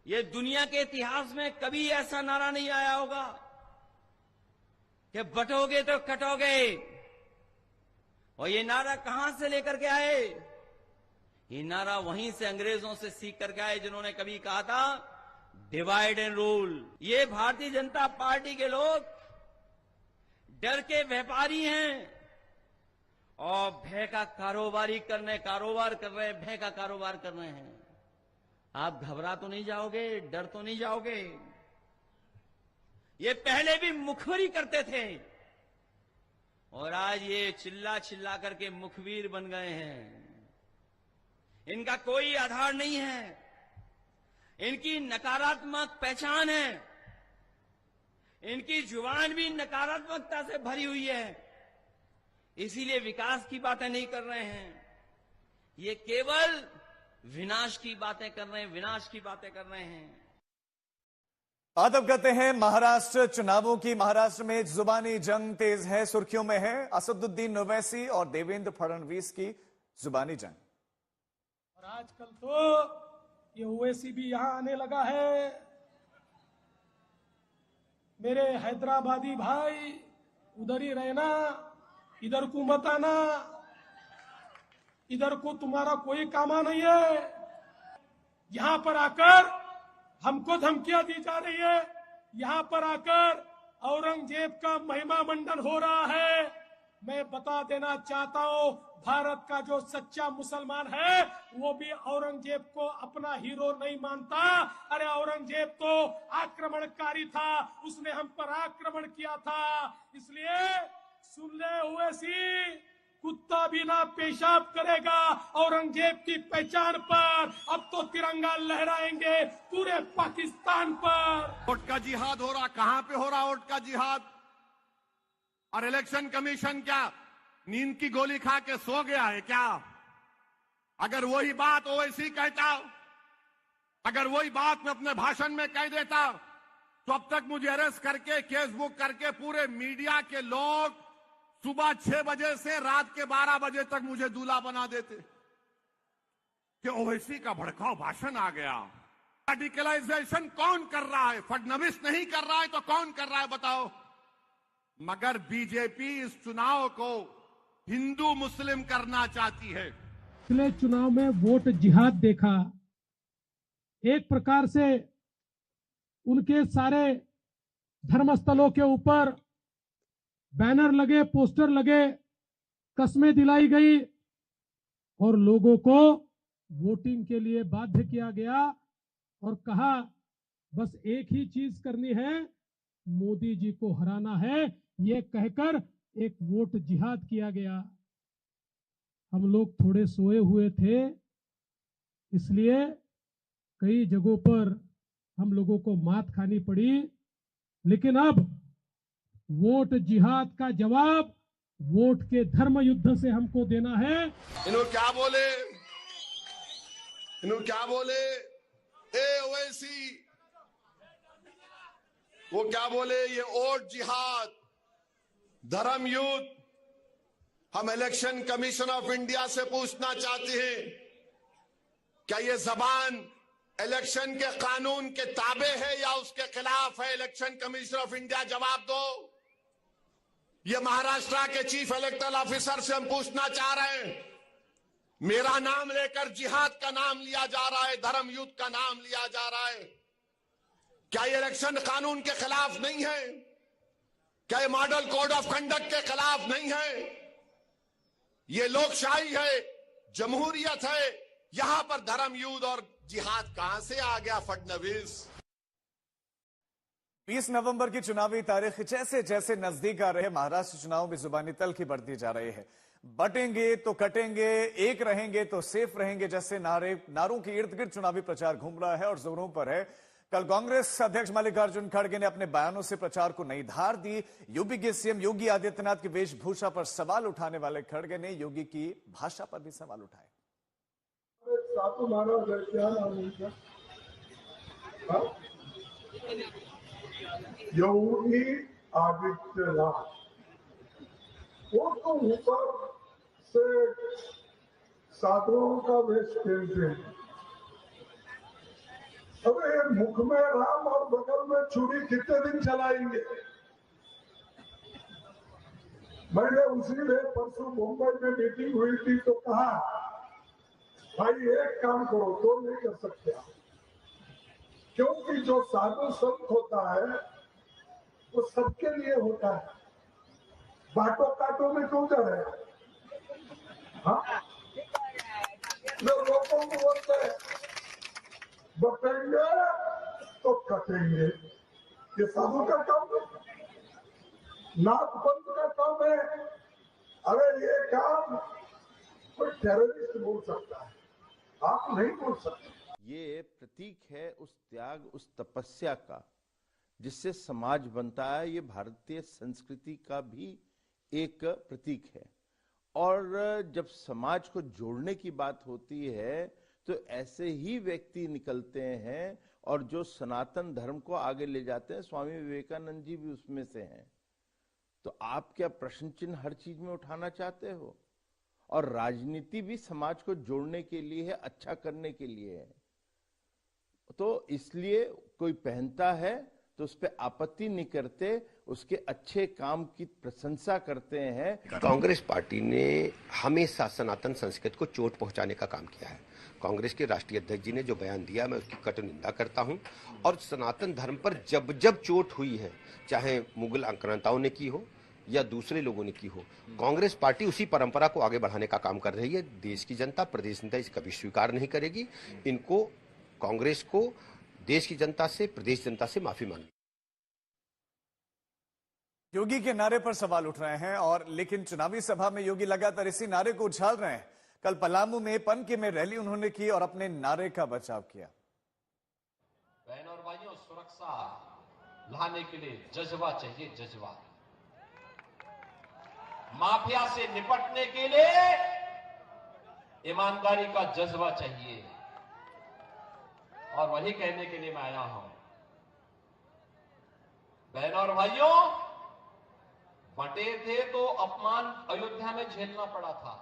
ये दुनिया के इतिहास में कभी ऐसा नारा नहीं आया होगा कि बटोगे तो कटोगे। और ये नारा कहां से लेकर के आए? ये नारा वहीं से अंग्रेजों से सीख करके आए, जिन्होंने कभी कहा था डिवाइड एंड रूल। ये भारतीय जनता पार्टी के लोग डर के व्यापारी हैं और भय का कारोबार कर रहे हैं, भय का कारोबार कर रहे हैं। आप घबरा तो नहीं जाओगे, डर तो नहीं जाओगे? ये पहले भी मुखबिरी करते थे और आज ये चिल्ला चिल्ला करके मुखबिर बन गए हैं। इनका कोई आधार नहीं है, इनकी नकारात्मक पहचान है, इनकी जुबान भी नकारात्मकता से भरी हुई है, इसीलिए विकास की बातें नहीं कर रहे हैं। ये केवल विनाश की बातें कर रहे हैं, विनाश की बातें कर रहे हैं। बात अब करते हैं महाराष्ट्र चुनावों की। महाराष्ट्र में जुबानी जंग तेज है, सुर्खियों में है असदुद्दीन ओवैसी और देवेंद्र फडणवीस की जुबानी जंग। और आजकल तो ये ओवैसी भी यहां आने लगा है। मेरे हैदराबादी भाई, उधर ही रहना, इधर को मत आना, इधर को तुम्हारा कोई कामा नहीं है। यहां पर आकर हमको धमकियां दी जा रही है, यहां पर आकर औरंगजेब का महिमा मंडन हो रहा है। मैं बता देना चाहता हूं, भारत का जो सच्चा मुसलमान है वो भी औरंगजेब को अपना हीरो नहीं मानता। अरे औरंगजेब तो आक्रमणकारी था, उसने हम पर आक्रमण किया था। इसलिए सुन ले ओवैसी, कुत्ता भी ना पेशाब करेगा औरंगजेब की पहचान पर। अब तो तिरंगा लहराएंगे पूरे पाकिस्तान पर। वोट का जिहाद हो रहा, कहां पे हो रहा वोट का जिहाद? और इलेक्शन कमीशन क्या नींद की गोली खा के सो गया है क्या? अगर वही बात ओवैसी कहता, अगर वही बात मैं अपने भाषण में कह देता, तो अब तक मुझे अरेस्ट करके केस बुक करके पूरे मीडिया के लोग सुबह 6 बजे से रात के 12 बजे तक मुझे दूल्हा बना देते कि ओवैसी का भड़काऊ भाषण आ गया। रेडिकलाइजेशन कौन कर रहा है? फडणवीस नहीं कर रहा है तो कौन कर रहा है बताओ? मगर बीजेपी इस चुनाव को हिंदू मुस्लिम करना चाहती है। पिछले चुनाव में वोट जिहाद देखा। एक प्रकार से उनके सारे धर्मस्थलों के ऊपर बैनर लगे, पोस्टर लगे, कस्में दिलाई गई और लोगों को वोटिंग के लिए बाध्य किया गया और कहा बस एक ही चीज करनी है, मोदी जी को हराना है। ये कहकर एक वोट जिहाद किया गया। हम लोग थोड़े सोए हुए थे, इसलिए कई जगहों पर हम लोगों को मात खानी पड़ी। लेकिन अब वोट जिहाद का जवाब वोट के धर्म युद्ध से हमको देना है। इन्होंने क्या बोले? इन्होंने क्या बोले? ए ओवैसी, वो क्या बोले? ये वोट जिहाद, धर्म युद्ध। हम इलेक्शन कमीशन ऑफ इंडिया से पूछना चाहते हैं, क्या ये जबान इलेक्शन के कानून के ताबे है या उसके खिलाफ है? इलेक्शन कमीशन ऑफ इंडिया जवाब दो। ये महाराष्ट्र के चीफ इलेक्टोरल ऑफिसर से हम पूछना चाह रहे हैं, मेरा नाम लेकर जिहाद का नाम लिया जा रहा है, धर्म युद्ध का नाम लिया जा रहा है। क्या ये इलेक्शन कानून के खिलाफ नहीं है? क्या ये मॉडल कोड ऑफ कंडक्ट के खिलाफ नहीं है? ये लोकशाही है, जमहूरियत है, यहां पर धर्म युद्ध और जिहाद कहां से आ गया फडणवीस? 20 नवंबर की चुनावी तारीख जैसे जैसे नजदीक आ रहे हैं, महाराष्ट्र चुनाव में जुबानी तल्खी बढ़ती जा रही है। बटेंगे तो कटेंगे, एक रहेंगे तो सेफ रहेंगे जैसे नारों के इर्द गिर्द चुनावी प्रचार घूम रहा है और जोरों पर है। कल कांग्रेस अध्यक्ष मल्लिकार्जुन खड़गे ने अपने बयानों से प्रचार को नई धार दी। यूपी के सीएम योगी आदित्यनाथ की वेशभूषा पर सवाल उठाने वाले खड़गे ने योगी की भाषा पर भी सवाल उठाए। योगी आदित्यनाथ वो तो ऊपर से साधुओं का वेश खेलते हैं, अबे मुख में राम और बगल में छुरी कितने दिन चलाएंगे? मैंने उसी में परसों मुंबई में मीटिंग हुई थी तो कहा भाई एक काम करो, तो नहीं कर सकते आप, क्योंकि जो साधु संत होता है वो सबके लिए होता है, बाटो काटो में क्यों जा रहे हैं? हाँ, लोगों को बोलते हैं बटेंगे तो कटेंगे, ये साधु का काम है, नाथ पंथ का काम है। अरे ये काम कोई टेररिस्ट बोल सकता है, आप नहीं बोल सकते। ये प्रतीक है उस त्याग, उस तपस्या का जिससे समाज बनता है। ये भारतीय संस्कृति का भी एक प्रतीक है। और जब समाज को जोड़ने की बात होती है तो ऐसे ही व्यक्ति निकलते हैं और जो सनातन धर्म को आगे ले जाते हैं। स्वामी विवेकानंद जी भी उसमें से हैं। तो आप क्या प्रश्न चिन्ह हर चीज में उठाना चाहते हो? और राजनीति भी समाज को जोड़ने के लिए है, अच्छा करने के लिए है। तो इसलिए कोई पहनता है तो उस पर आपत्ति नहीं करते, उसके अच्छे काम की प्रशंसा करते हैं। कांग्रेस पार्टी ने हमेशा सनातन संस्कृति को चोट पहुंचाने का काम किया है। कांग्रेस के राष्ट्रीय अध्यक्ष जी ने जो बयान दिया, मैं उसकी कटु निंदा करता हूं। और सनातन धर्म पर जब जब चोट हुई है, चाहे मुगल आक्रांताओं ने की हो या दूसरे लोगों ने की हो, कांग्रेस पार्टी उसी परंपरा को आगे बढ़ाने का काम कर रही है। देश की जनता, प्रदेश जनता इसे कभी स्वीकार नहीं करेगी। इनको, कांग्रेस को देश की जनता से, प्रदेश जनता से माफी मांगी। योगी के नारे पर सवाल उठ रहे हैं और लेकिन चुनावी सभा में योगी लगातार इसी नारे को उछाल रहे हैं। कल पलामू में पनकी में रैली उन्होंने की और अपने नारे का बचाव किया। बहनों और भाइयों, सुरक्षा लाने के लिए जज्बा चाहिए, जज्बा। माफिया से निपटने के लिए ईमानदारी का जज्बा चाहिए। और वही कहने के लिए मैं आया हूं। बहनों और भाइयों, बटे थे तो अपमान अयोध्या में झेलना पड़ा था,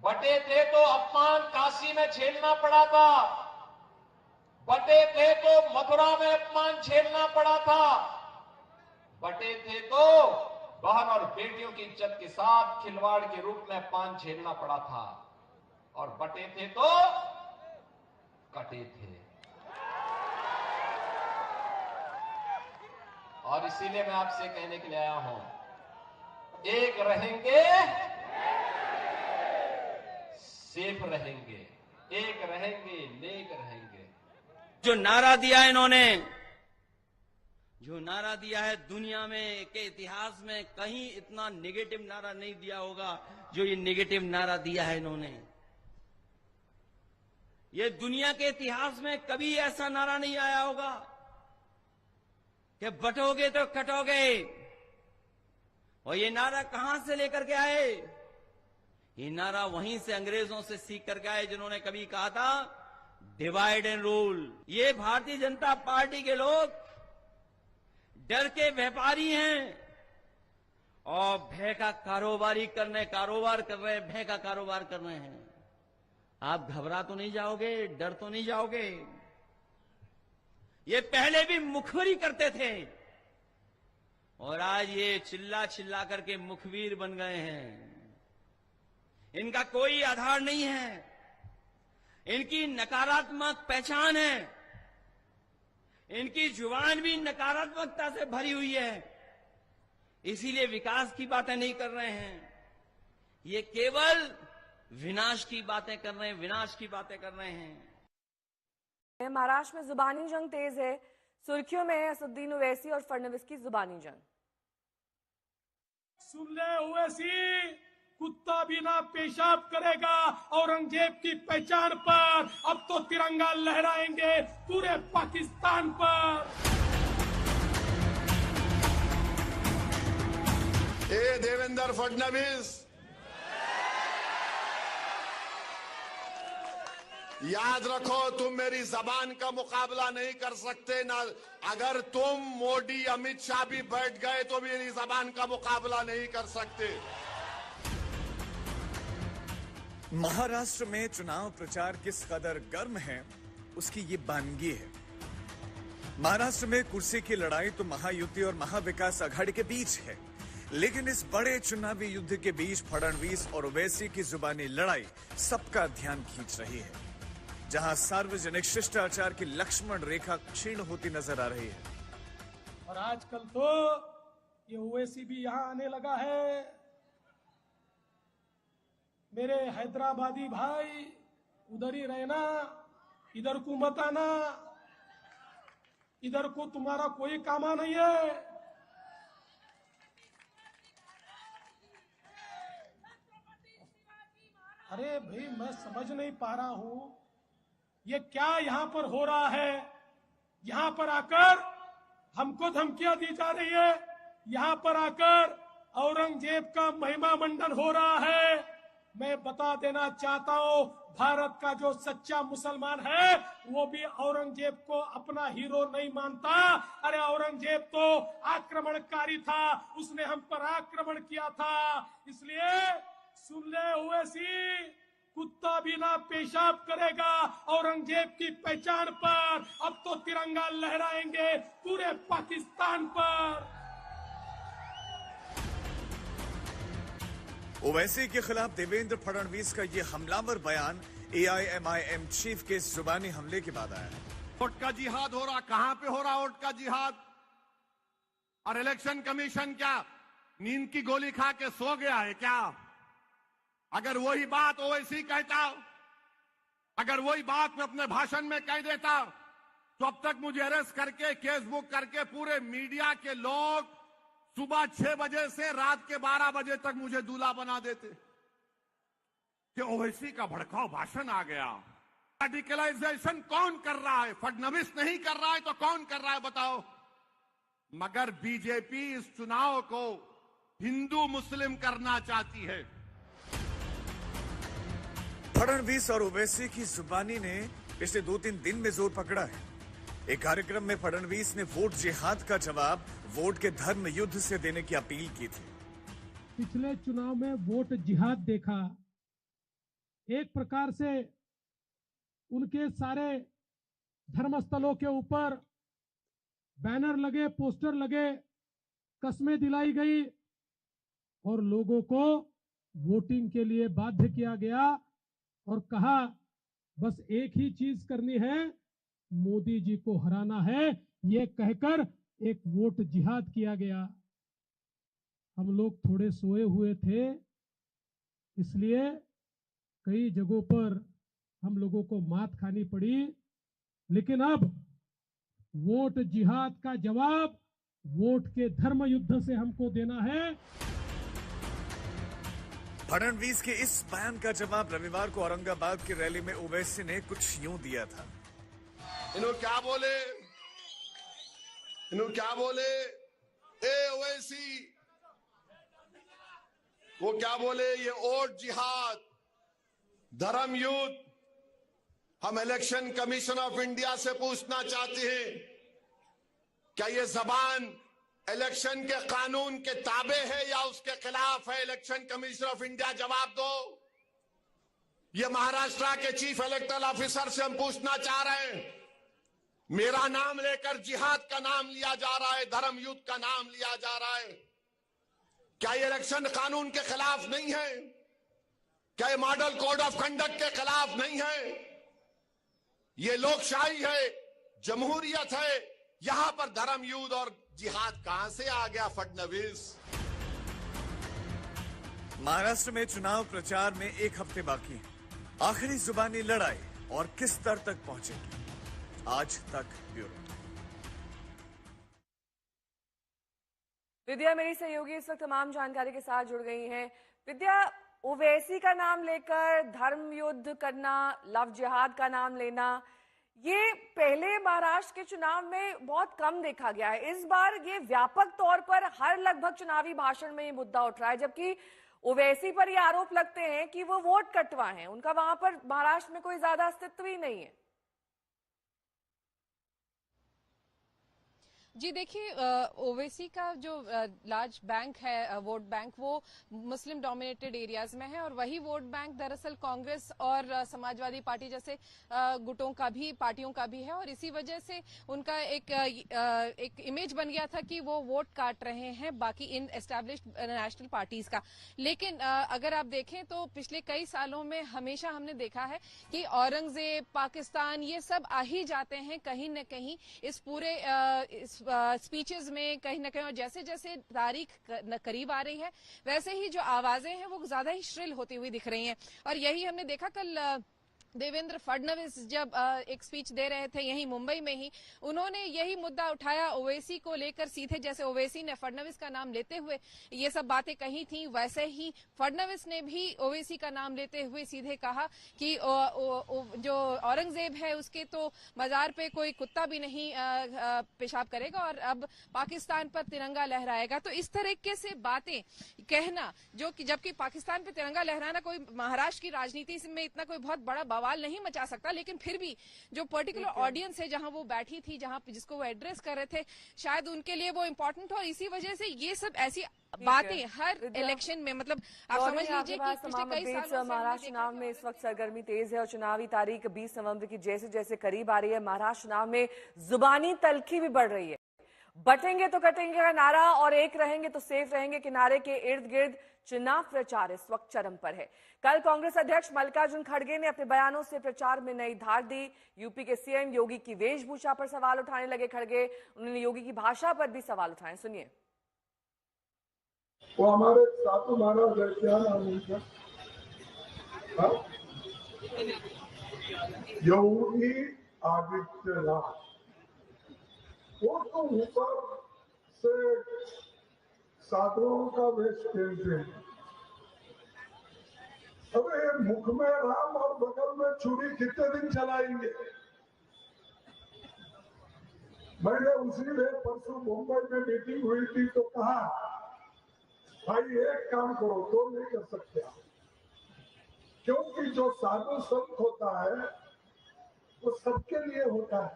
बटे थे तो अपमान काशी में झेलना पड़ा था, बटे थे तो मथुरा में अपमान झेलना पड़ा था, बटे थे तो बहन और बेटियों की इज्जत के साथ खिलवाड़ के रूप में अपमान झेलना पड़ा था, और बटे थे तो कटे थे। और इसीलिए मैं आपसे कहने के लिए आया हूं, एक रहेंगे सेफ रहेंगे, एक रहेंगे नेक रहेंगे। जो नारा दिया है इन्होंने, जो नारा दिया है, दुनिया में के इतिहास में कहीं इतना नेगेटिव नारा नहीं दिया होगा जो ये नेगेटिव नारा दिया है इन्होंने। ये दुनिया के इतिहास में कभी ऐसा नारा नहीं आया होगा कि बटोगे तो कटोगे। और ये नारा कहां से लेकर के आए? ये नारा वहीं से अंग्रेजों से सीख करके आए जिन्होंने कभी कहा था डिवाइड एंड रूल। ये भारतीय जनता पार्टी के लोग डर के व्यापारी हैं और भय का कारोबार कर रहे हैं, भय का कारोबार कर रहे हैं। आप घबरा तो नहीं जाओगे, डर तो नहीं जाओगे। ये पहले भी मुखबिरी करते थे और आज ये चिल्ला चिल्ला करके मुखबिर बन गए हैं। इनका कोई आधार नहीं है, इनकी नकारात्मक पहचान है, इनकी जुबान भी नकारात्मकता से भरी हुई है। इसीलिए विकास की बातें नहीं कर रहे हैं, ये केवल विनाश की बातें कर रहे हैं, विनाश की बातें कर रहे हैं। महाराष्ट्र में जुबानी जंग तेज है। सुर्खियों में है असदुद्दीन ओवैसी और फडणवीस की जुबानी जंग। सुन ले ओवैसी, कुत्ता भी ना पेशाब करेगा औरंगजेब की पहचान पर। अब तो तिरंगा लहराएंगे पूरे पाकिस्तान पर। देवेंद्र फडणवीस, याद रखो, तुम मेरी जबान का मुकाबला नहीं कर सकते ना। अगर तुम, मोदी, अमित शाह भी बैठ गए तो मेरी जबान का मुकाबला नहीं कर सकते। महाराष्ट्र में चुनाव प्रचार किस कदर गर्म है उसकी ये बानगी है। महाराष्ट्र में कुर्सी की लड़ाई तो महायुति और महाविकास आघाड़ी के बीच है, लेकिन इस बड़े चुनावी युद्ध के बीच फडणवीस और ओवैसी की जुबानी लड़ाई सबका ध्यान खींच रही है, जहां सार्वजनिक शिष्टाचार की लक्ष्मण रेखा क्षीण होती नजर आ रही है। और आजकल तो ये ओवैसी भी यहां आने लगा है। मेरे हैदराबादी भाई, उधर ही रहना, इधर को मत आना, इधर को तुम्हारा कोई कामा नहीं है। अरे भाई, मैं समझ नहीं पा रहा हूं ये क्या यहां पर हो रहा है। यहां पर आकर हमको धमकियां दी जा रही है, यहां पर आकर औरंगजेब का महिमा मंडन हो रहा है। मैं बता देना चाहता हूं, भारत का जो सच्चा मुसलमान है वो भी औरंगजेब को अपना हीरो नहीं मानता। अरे औरंगजेब तो आक्रमणकारी था, उसने हम पर आक्रमण किया था। इसलिए सुन ले ओवैसी, कुत्ता भी ना पेशाब करेगा औरंगजेब की पहचान पर। अब तो तिरंगा लहराएंगे पूरे पाकिस्तान पर। ओवैसी के खिलाफ देवेंद्र फडणवीस का ये हमलावर बयान एआईएमआईएम चीफ के जुबानी हमले के बाद आया है। वोट का जिहाद हो रहा, कहां पे हो रहा वोट का जिहाद? और इलेक्शन कमीशन क्या नींद की गोली खा के सो गया है क्या? अगर वही बात ओवैसी कहता, अगर वही बात मैं अपने भाषण में कह देता, तो अब तक मुझे अरेस्ट करके केस बुक करके पूरे मीडिया के लोग सुबह 6 बजे से रात के 12 बजे तक मुझे दूल्हा बना देते कि ओवैसी का भड़काऊ भाषण आ गया। रेडिकलाइजेशन कौन कर रहा है? फडणवीस नहीं कर रहा है तो कौन कर रहा है बताओ? मगर बीजेपी इस चुनाव को हिंदू मुस्लिम करना चाहती है। फडणवीस और ओवैसी की जुबानी ने पिछले 2-3 दिन में जोर पकड़ा है। एक कार्यक्रम में फडणवीस ने वोट जिहाद का जवाब वोट के धर्म युद्ध से देने की अपील की थी। पिछले चुनाव में वोट जिहाद देखा, एक प्रकार से उनके सारे धर्मस्थलों के ऊपर बैनर लगे, पोस्टर लगे, कस्में दिलाई गई और लोगों को वोटिंग के लिए बाध्य किया गया और कहा बस एक ही चीज करनी है, मोदी जी को हराना है। ये कहकर एक वोट जिहाद किया गया। हम लोग थोड़े सोए हुए थे, इसलिए कई जगहों पर हम लोगों को मात खानी पड़ी, लेकिन अब वोट जिहाद का जवाब वोट के धर्म युद्ध से हमको देना है। फडणवीस के इस बयान का जवाब रविवार को औरंगाबाद की रैली में ओवैसी ने कुछ यूं दिया था। इन्होंने क्या बोले? ए ओवैसी, वो क्या बोले? ये वोट जिहाद, धर्म युद्ध। हम इलेक्शन कमीशन ऑफ इंडिया से पूछना चाहते हैं, क्या ये जबान इलेक्शन के कानून के ताबे है या उसके खिलाफ है? इलेक्शन कमीशन ऑफ इंडिया जवाब दो। ये महाराष्ट्र के चीफ इलेक्टोरल ऑफिसर से हम पूछना चाह रहे हैं, मेरा नाम लेकर जिहाद का नाम लिया जा रहा है, धर्म युद्ध का नाम लिया जा रहा है। क्या ये इलेक्शन कानून के खिलाफ नहीं है? क्या ये मॉडल कोड ऑफ कंडक्ट के खिलाफ नहीं है? ये लोकशाही है, जमहूरियत है, यहां पर धर्म युद्ध और जिहाद कहां से आ गया? फडणवीस। महाराष्ट्र में चुनाव प्रचार में 1 हफ्ते बाकी है। आखिरी जुबानी लड़ाई और किस स्तर तक पहुंचेगी? आज तक ब्यूरो। विद्या मेरी सहयोगी इस वक्त तमाम जानकारी के साथ जुड़ गई हैं। विद्या, ओवैसी का नाम लेकर धर्म युद्ध करना, लव जिहाद का नाम लेना, ये पहले महाराष्ट्र के चुनाव में बहुत कम देखा गया है। इस बार ये व्यापक तौर पर हर लगभग चुनावी भाषण में ये मुद्दा उठ रहा है, जबकि ओवैसी पर ये आरोप लगते हैं कि वो वोट कटवा हैं, उनका वहां पर महाराष्ट्र में कोई ज्यादा अस्तित्व ही नहीं है। जी देखिए, ओवैसी का जो लार्ज बैंक है, वोट बैंक, वो मुस्लिम डोमिनेटेड एरियाज में है और वही वोट बैंक दरअसल कांग्रेस और समाजवादी पार्टी जैसे गुटों का भी, पार्टियों का भी है और इसी वजह से उनका एक इमेज बन गया था कि वो वोट काट रहे हैं बाकी इन एस्टैब्लिश्ड नेशनल पार्टीज का। लेकिन अगर आप देखें तो पिछले कई सालों में हमेशा हमने देखा है कि औरंगजेब, पाकिस्तान, ये सब आ ही जाते हैं कहीं न कहीं इस पूरे स्पीचेस में, कहीं ना कहीं। और जैसे जैसे तारीख करीब आ रही है वैसे ही जो आवाजें हैं वो ज्यादा ही श्रिल होती हुई दिख रही हैं। और यही हमने देखा कल देवेंद्र फडणवीस जब एक स्पीच दे रहे थे यहीं मुंबई में ही, उन्होंने यही मुद्दा उठाया ओवैसी को लेकर। सीधे जैसे ओवैसी ने फडणवीस का नाम लेते हुए ये सब बातें कही थी, वैसे ही फडणवीस ने भी ओवैसी का नाम लेते हुए सीधे कहा कि जो औरंगजेब है उसके तो मजार पे कोई कुत्ता भी नहीं पेशाब करेगा और अब पाकिस्तान पर तिरंगा लहराएगा। तो इस तरीके से बातें कहना, जो कि जबकि पाकिस्तान पर तिरंगा लहराना कोई महाराष्ट्र की राजनीति में इतना कोई बहुत बड़ा बवाल नहीं मचा सकता, लेकिन फिर भी जो पर्टिकुलर ऑडियंस है जहां वो बैठी थी, जहां जिसको वो एड्रेस कर रहे थे, शायद उनके लिए वो इम्पोर्टेंट हो और इसी वजह से ये सब ऐसी बातें हर इलेक्शन में, मतलब आप समझ लीजिए कि पिछले कई सालों से महाराष्ट्र चुनाव में इस वक्त सरगर्मी तेज है और चुनावी तारीख 20 नवंबर की जैसे जैसे करीब आ रही है, महाराष्ट्र चुनाव में जुबानी तल्खी भी बढ़ रही है। बटेंगे तो कटेंगे का नारा और एक रहेंगे तो सेफ रहेंगे के नारे के इर्द गिर्द चुनाव प्रचार इस वक्त चरम पर है। कल कांग्रेस अध्यक्ष मल्लिकार्जुन खड़गे ने अपने बयानों से प्रचार में नई धार दी। यूपी के सीएम योगी की वेशभूषा पर सवाल उठाने लगे खड़गे। उन्होंने योगी की भाषा पर भी सवाल उठाए, सुनिए। वो हमारे साधु महाराज है, क्या नाम उनका, योगी आदित्यनाथ, वो तो ऊपर से साधुओं का वेश पहनते हैं। अबे मुख में राम और बगल में छुरी कितने दिन चलाएंगे? मैंने उसी में परसों मुंबई में मीटिंग हुई थी तो कहा, भाई एक काम करो, तो नहीं कर सकते आप, क्योंकि जो साधु संत होता है वो सबके लिए होता है,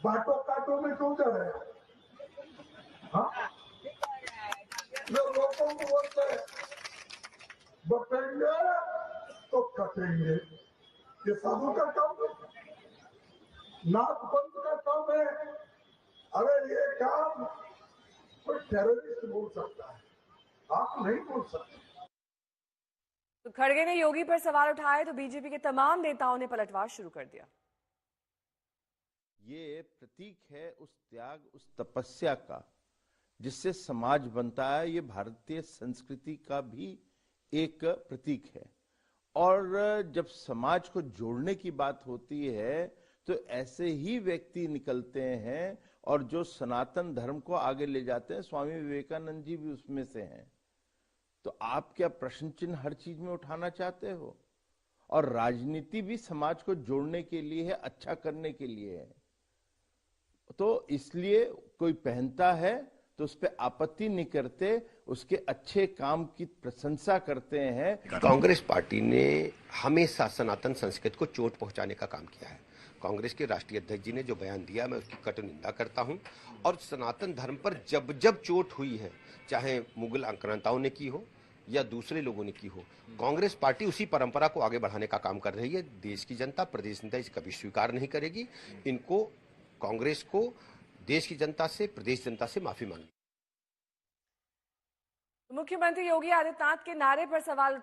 बाटो काटो में क्यों जा रहे हैं? हाँ, लोगों को बोलते हैं बटेंगे तो कटेंगे, ये साधु का काम है, नाथ पंथ का काम है। अरे ये काम कोई टेररिस्ट बोल सकता है, आप नहीं बोल सकते। तो खड़गे ने योगी पर सवाल उठाए तो बीजेपी के तमाम नेताओं ने पलटवार शुरू कर दिया। ये प्रतीक है उस त्याग, उस तपस्या का जिससे समाज बनता है। ये भारतीय संस्कृति का भी एक प्रतीक है और जब समाज को जोड़ने की बात होती है तो ऐसे ही व्यक्ति निकलते हैं और जो सनातन धर्म को आगे ले जाते हैं। स्वामी विवेकानंद जी भी उसमें से हैं। तो आप क्या प्रश्न चिन्ह हर चीज में उठाना चाहते हो? और राजनीति भी समाज को जोड़ने के लिए है, अच्छा करने के लिए है। तो इसलिए कोई पहनता है तो उस पर आपत्ति नहीं करते, उसके अच्छे काम की प्रशंसा करते हैं। कांग्रेस पार्टी ने हमेशा सनातन संस्कृति को चोट पहुंचाने का काम किया है। कांग्रेस के राष्ट्रीय अध्यक्ष जी ने जो बयान दिया, मैं उसकी कटु निंदा करता हूं। और सनातन धर्म पर जब जब चोट हुई है, चाहे मुगल आक्रांताओं ने की हो या दूसरे लोगों ने की हो, कांग्रेस पार्टी उसी परंपरा को आगे बढ़ाने का काम कर रही है। देश की जनता, प्रदेश जनता इसे कभी स्वीकार नहीं करेगी। इनको, कांग्रेस को देश की जनता से, प्रदेश जनता से माफी मांगी। मुख्यमंत्री योगी आदित्यनाथ के नारे पर सवाल